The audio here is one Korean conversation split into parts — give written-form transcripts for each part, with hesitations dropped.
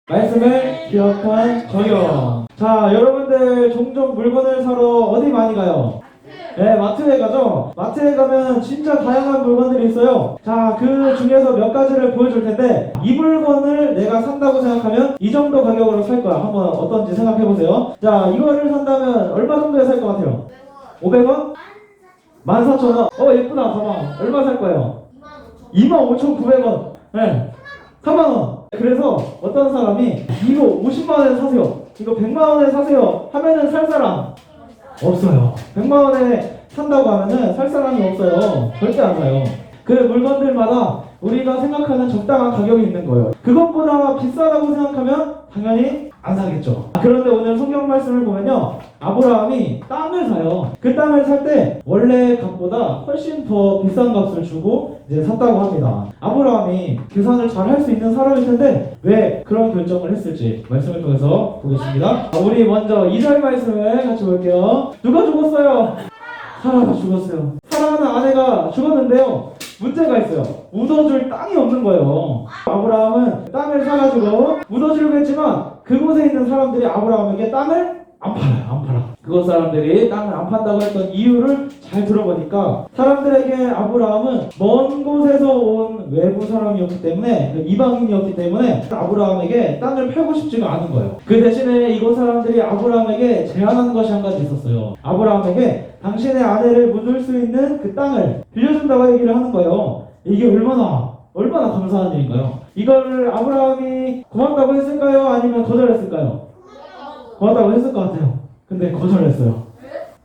말씀을 기억한 적용. 자, 여러분들 종종 물건을 사러 어디 많이 가요? 네, 마트에 가죠. 마트에 가면 진짜 다양한 물건들이 있어요. 자, 그 중에서 몇 가지를 보여줄 텐데 이 물건을 내가 산다고 생각하면 이 정도 가격으로 살 거야. 한번 어떤지 생각해 보세요. 자, 이거를 산다면 얼마 정도에 살 것 같아요? 500원? 14,000원? 예쁘다. 가방 얼마 살 거예요? 25,900원. 네, 4만원. 그래서 어떤 사람이 이거 50만원에 사세요, 이거 100만원에 사세요 하면은 살 사람 없어요. 100만원에 산다고 하면은 살 사람이 없어요. 절대 안 사요. 그 물건들마다 우리가 생각하는 적당한 가격이 있는 거예요. 그것보다 비싸다고 생각하면 당연히 안 사겠죠. 그런데 오늘 성경 말씀을 보면요, 아브라함이 땅을 사요. 그 땅을 살 때 원래 값보다 훨씬 더 비싼 값을 주고 이제 샀다고 합니다. 아브라함이 계산을 잘 할 수 있는 사람일 텐데 왜 그런 결정을 했을지 말씀을 통해서 보겠습니다. 우리 먼저 2절 말씀을 같이 볼게요. 누가 죽었어요? 사라가 죽었어요. 사랑하는 아내가 죽었는데요, 문제가 있어요. 묻어줄 땅이 없는 거예요. 아브라함은 땅을 사가지고 묻어주려고 했지만 그곳에 있는 사람들이 아브라함에게 땅을 안 팔아. 그곳 사람들이 땅을 안 판다고 했던 이유를 잘 들어보니까 사람들에게 아브라함은 먼 곳에서 온 외부 사람이었기 때문에, 이방인이었기 때문에 아브라함에게 땅을 팔고 싶지가 않은 거예요. 그 대신에 이곳 사람들이 아브라함에게 제안한 것이 한 가지 있었어요. 아브라함에게 당신의 아내를 묻을 수 있는 그 땅을 빌려준다고 얘기를 하는 거예요. 이게 얼마나 감사한 일인가요? 이거를 아브라함이 고맙다고 했을까요? 아니면 거절했을까요? 고맙다고 했을 것 같아요. 근데 거절했어요.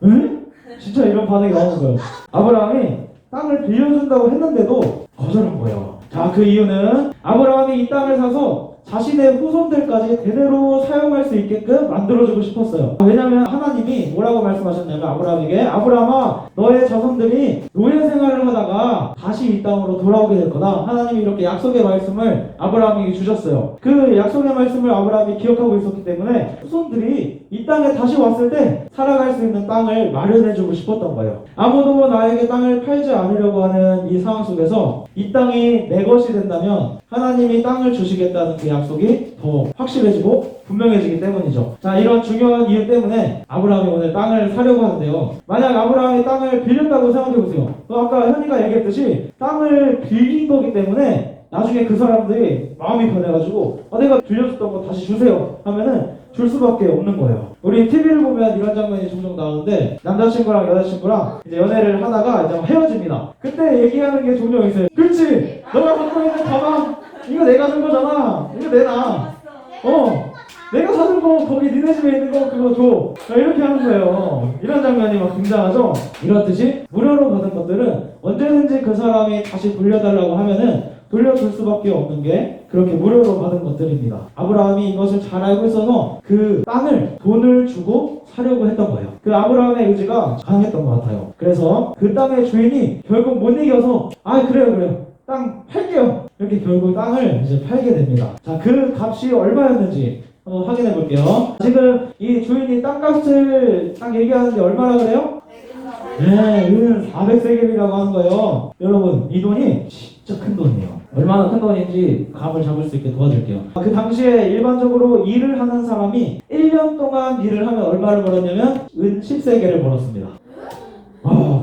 응? 진짜 이런 반응이 나오는 거예요. 아브라함이 땅을 빌려준다고 했는데도 거절한 거예요. 자, 그 이유는 아브라함이 이 땅을 사서 자신의 후손들까지 대대로 사용할 수 있게끔 만들어주고 싶었어요. 왜냐하면 하나님이 뭐라고 말씀하셨냐면 아브라함에게, 아브라함아, 너의 자손들이 노예 생활을 하다가 다시 이 땅으로 돌아오게 될 거다. 하나님이 이렇게 약속의 말씀을 아브라함에게 주셨어요. 그 약속의 말씀을 아브라함이 기억하고 있었기 때문에 후손들이 이 땅에 다시 왔을 때 살아갈 수 있는 땅을 마련해주고 싶었던 거예요. 아무도 나에게 땅을 팔지 않으려고 하는 이 상황 속에서 이 땅이 내 것이 된다면 하나님이 땅을 주시겠다는 그 약속이 더 확실해지고 분명해지기 때문이죠. 자, 이런 중요한 이유 때문에 아브라함이 오늘 땅을 사려고 하는데요, 만약 아브라함이 땅을 빌린다고 생각해보세요. 아까 현이가 얘기했듯이 땅을 빌린 거기 때문에 나중에 그 사람들이 마음이 변해가지고 내가 빌려줬던 거 다시 주세요 하면은 줄 수밖에 없는 거예요. 우리 TV를 보면 이런 장면이 종종 나오는데 남자친구랑 여자친구랑 이제 연애를 하다가 이제 헤어집니다. 그때 얘기하는 게 종종 있어요. 그렇지, 너가 갖고 있는 가방 이거 내가 준 거잖아, 이거 내놔. 내가 사준 거 거기 니네 집에 있는 거 그거 줘. 이렇게 하는 거예요. 이런 장면이 막 등장하죠. 이렇듯이 무료로 받은 것들은 언제든지 그 사람이 다시 돌려달라고 하면은 돌려줄 수밖에 없는 게 그렇게 무료로 받은 것들입니다. 아브라함이 이것을 잘 알고 있어서 그 땅을 돈을 주고 사려고 했던 거예요. 그 아브라함의 의지가 강했던 것 같아요. 그래서 그 땅의 주인이 결국 못 이겨서 그래요, 땅 팔게요, 이렇게 결국 땅을 이제 팔게 됩니다. 자, 그 값이 얼마였는지 한번 확인해 볼게요. 지금 이 주인이 땅값을 딱 얘기하는데 얼마나 그래요? 네, 400세겔이라고 하는 거예요. 여러분, 이 돈이 진짜 큰 돈이에요. 얼마나 큰 돈인지 감을 잡을 수 있게 도와줄게요. 그 당시에 일반적으로 일을 하는 사람이 1년 동안 일을 하면 얼마를 벌었냐면 은 10세겔을 벌었습니다.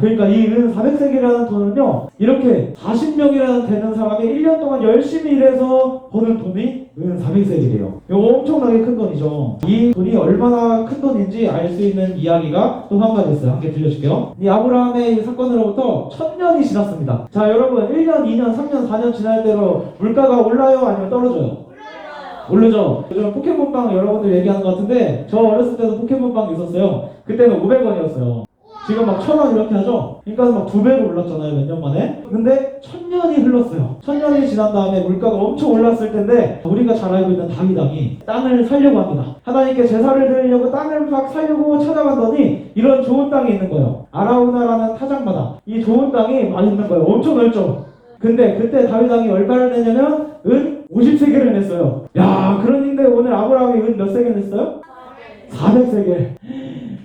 그러니까 이 은 400세겔이라는 돈은요, 이렇게 40명이라는 되는 사람이 1년 동안 열심히 일해서 버는 돈이 은 400세겔이에요. 이거 엄청나게 큰 돈이죠. 이 돈이 얼마나 큰 돈인지 알 수 있는 이야기가 또 한 가지 있어요. 함께 들려줄게요. 이 아브라함의 이 사건으로부터 1000년이 지났습니다. 자, 여러분, 1년, 2년, 3년, 4년 지날 대로 물가가 올라요? 아니면 떨어져요? 오르죠. 요즘 포켓몬빵 여러분들 얘기하는 것 같은데 저 어렸을 때도 포켓몬빵 있었어요. 그때는 500원이었어요. 지금 막 1000원 이렇게 하죠? 그러니까 막 2배로 올랐잖아요, 몇 년 만에. 근데 1000년이 흘렀어요. 1000년이 지난 다음에 물가가 엄청 올랐을 텐데 우리가 잘 알고 있는 다윗 왕이 땅을 사려고 합니다. 하나님께 제사를 드리려고 땅을 막 사려고 찾아갔더니 이런 좋은 땅이 있는 거예요. 아라우나라는 타작마다 이 좋은 땅이 많이 있는 거예요. 엄청 넓죠? 근데 그때 다윗 왕이 얼마를 내냐면 은 50세겔을 냈어요. 야, 그런데 오늘 아브라함이 은 몇 세겔 냈어요? 400세겔.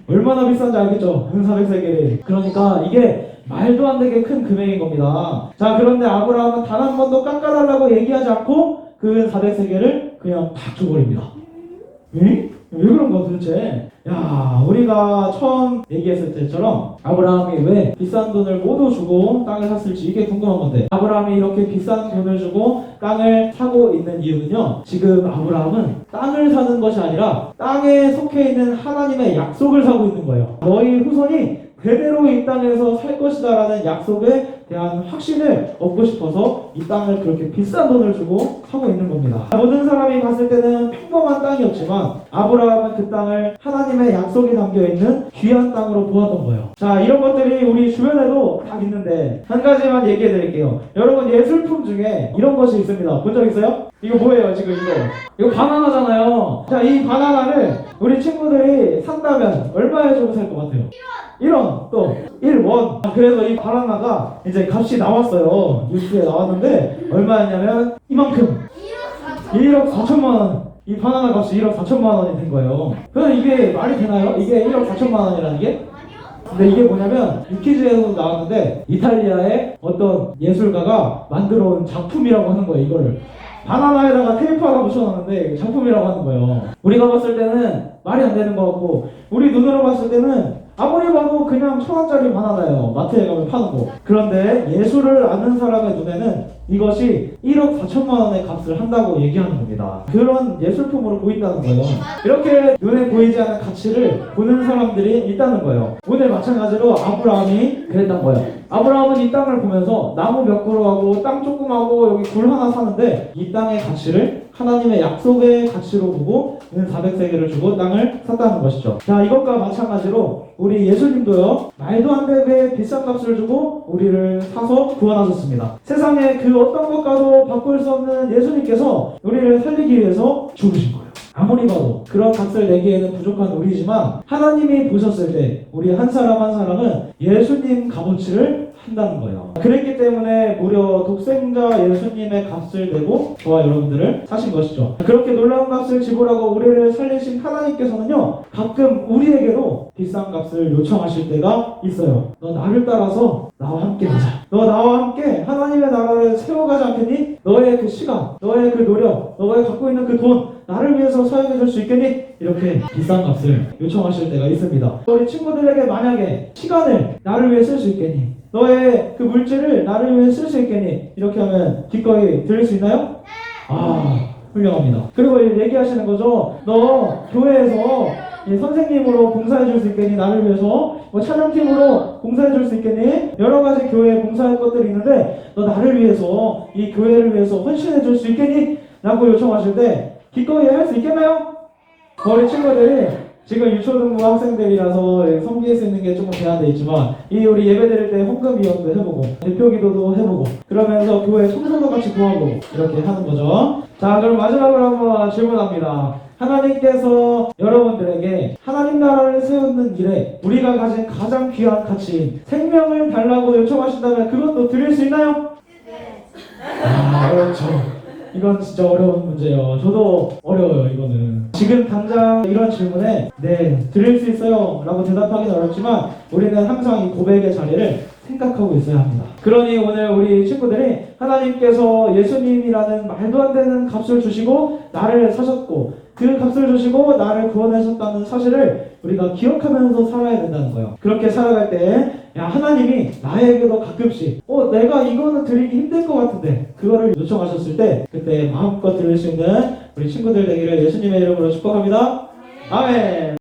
얼마나 비싼지 알겠죠? 은 400세겔이. 그러니까 이게 말도 안 되게 큰 금액인 겁니다. 자, 그런데 아브라함은 단 한 번도 깎아달라고 얘기하지 않고 그 400세겔을 그냥 다 줘버립니다. 응? 왜 그런 거야 도대체? 야, 우리가 처음 얘기했을 때처럼 아브라함이 왜 비싼 돈을 모두 주고 땅을 샀을지 이게 궁금한 건데, 아브라함이 이렇게 비싼 돈을 주고 땅을 사고 있는 이유는요, 지금 아브라함은 땅을 사는 것이 아니라 땅에 속해 있는 하나님의 약속을 사고 있는 거예요. 너희 후손이 대대로 이 땅에서 살 것이다 라는 약속에 대한 확신을 얻고 싶어서 이 땅을 그렇게 비싼 돈을 주고 사고 있는 겁니다. 모든 사람이 봤을 때는 평범한 땅이었지만 아브라함은 그 땅을 하나님의 약속이 담겨있는 귀한 땅으로 보았던 거예요. 자, 이런 것들이 우리 주변에도 다 있는데 한 가지만 얘기해 드릴게요. 여러분, 예술품 중에 이런 것이 있습니다. 본 적 있어요? 이거 뭐예요 지금 이거 바나나잖아요. 자, 이 바나나를 우리 친구들이 산다면 얼마에 주고 살 것 같아요? 1원, 또 1원. 그래서 이 바나나가 이제 값이 나왔어요. 뉴스에 나왔는데 얼마였냐면 이만큼, 1억 4천만 원. 이 바나나 값이 1억 4천만 원이 된 거예요. 그럼 이게 말이 되나요? 이게 1억 4천만 원이라는 게? 근데 이게 뭐냐면 유퀴즈에서도 나왔는데 이탈리아의 어떤 예술가가 만들어 온 작품이라고 하는 거예요. 이거를 바나나에다가 테이프 하나 붙여놨는데 작품이라고 하는 거예요. 우리가 봤을 때는 말이 안 되는 것 같고, 우리 눈으로 봤을 때는 아무리 봐도 그냥 1,000원짜리 바나나예요. 마트에 가면 파는 거. 그런데 예술을 아는 사람의 눈에는 이것이 1억 4천만 원의 값을 한다고 얘기하는 겁니다. 그런 예술품으로 보인다는 거예요. 이렇게 눈에 보이지 않는 가치를 보는 사람들이 있다는 거예요. 오늘 마찬가지로 아브라함이 그랬던 거예요. 아브라함은 이 땅을 보면서 나무 몇 그루하고 땅 조금하고 여기 굴 하나 사는데 이 땅의 가치를 하나님의 약속의 가치로 보고 은 400세겔을 주고 땅을 샀다는 것이죠. 자, 이것과 마찬가지로 우리 예수님도요, 말도 안 되게 비싼 값을 주고 우리를 사서 구원하셨습니다. 세상에 그 어떤 것과도 바꿀 수 없는 예수님께서 우리를 살리기 위해서 죽으신 거예요. 아무리 봐도 그런 값을 내기에는 부족한 우리지만 하나님이 보셨을 때 우리 한 사람 한 사람은 예수님 값어치를 한다는 거예요. 그랬기 때문에 무려 독생자 예수님의 값을 내고 저와 여러분들을 사신 것이죠. 그렇게 놀라운 값을 지불하고 우리를 살리신 하나님께서는요, 가끔 우리에게도 비싼 값을 요청하실 때가 있어요. 너 나를 따라서 나와 함께 가자. 너 나와 함께 하나님의 나라를 세워가지 않겠니? 너의 그 시간, 너의 그 노력, 너가 갖고 있는 그 돈 나를 위해서 사용해 줄 수 있겠니? 이렇게 비싼 값을 요청하실 때가 있습니다. 우리 친구들에게 만약에 시간을 나를 위해 쓸 수 있겠니? 너의 그 물질을 나를 위해 쓸 수 있겠니? 이렇게 하면 기꺼이 들을 수 있나요? 아, 훌륭합니다. 그리고 얘기하시는 거죠. 너 교회에서 선생님으로 봉사해 줄 수 있겠니? 나를 위해서 뭐 찬양팀으로 봉사해 줄 수 있겠니? 여러 가지 교회에 봉사할 것들이 있는데 너 나를 위해서 이 교회를 위해서 헌신해 줄 수 있겠니? 라고 요청하실 때 기꺼이 할 수 있겠나요? 우리 친구들이 지금 유초등부 학생들이라서 섬길 수 있는 게 조금 제한되어 있지만 이 우리 예배 드릴 때 헌금위원도 해보고 대표기도도 해보고 그러면서 교회 청소도 같이 구하고 이렇게 하는 거죠. 자, 그럼 마지막으로 한번 질문합니다. 하나님께서 여러분들에게 하나님 나라를 세우는 일에 우리가 가진 가장 귀한 가치인 생명을 달라고 요청하신다면 그것도 드릴 수 있나요? 네. 아, 그렇죠. 이건 진짜 어려운 문제예요. 저도 어려워요, 이거는. 지금 당장 이런 질문에 네, 드릴 수 있어요 라고 대답하기는 어렵지만 우리는 항상 이 고백의 자리를 생각하고 있어야 합니다. 그러니 오늘 우리 친구들이 하나님께서 예수님이라는 말도 안 되는 값을 주시고 나를 사셨고 그 값을 주시고 나를 구원하셨다는 사실을 우리가 기억하면서 살아야 된다는 거예요. 그렇게 살아갈 때 야, 하나님이 나에게도 가끔씩 내가 이거는 드리기 힘들 것 같은데 그거를 요청하셨을 때 그때 마음껏 드릴 수 있는 우리 친구들 되기를 예수님의 이름으로 축복합니다. 아멘.